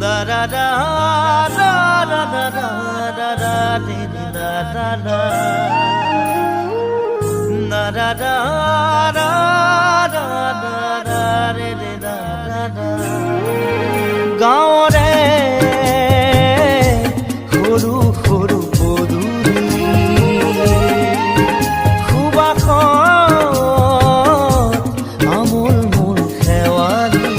da da da da da da da da da da da da da da da da da da re re da da da gaore horu horu poduri khubakot amul mul khewali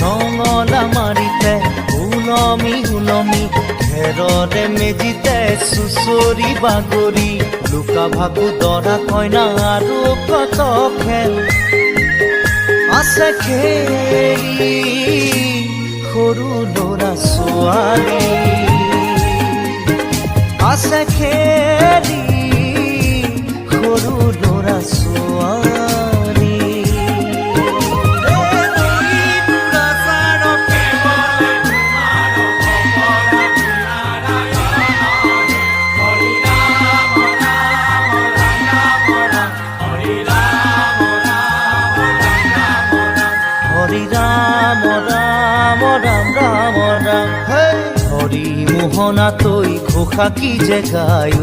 nongola marite ulomi ulomi ঘেৰৰে মেজিতে চুচৰি বাগৰি লুকা ভাকু দৰা কইনা আৰু কত খেল আছে খেলি সৰু ল'ৰা ছোৱালী আছে খেলি সৰু ল'ৰা ছোৱালী হরি মোহনা তৈ ঘোষা কি যে গায়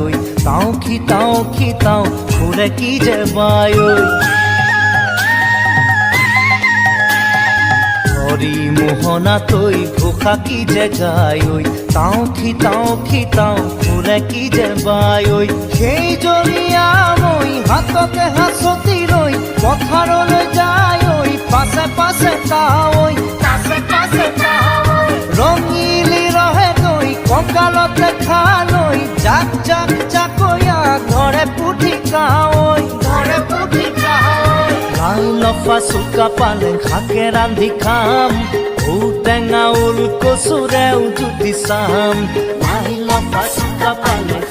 তাও কি তাও ঘুরে কি যে বায় হরি মোহনা তৈ ঘোষা কি যে গায় তাও কি তাও ঘুরে কি যে বায় সেই জৰিয়া মই হাততে হাসতি ৰৈ পথাৰলৈ যায় পাছে পাছে তাৱৈ ৰঙিলি ৰহে গৈ কঁকালতে খালৈ জাক জাক জাকৈয়া ঘৰে পুঠি কাৱৈ লাই লফা চুকা পালেং শাকে ৰান্ধি খাম ঔটেঙা ওল কচুৰেও জুতি চাম লাই লফা চুকা পালেং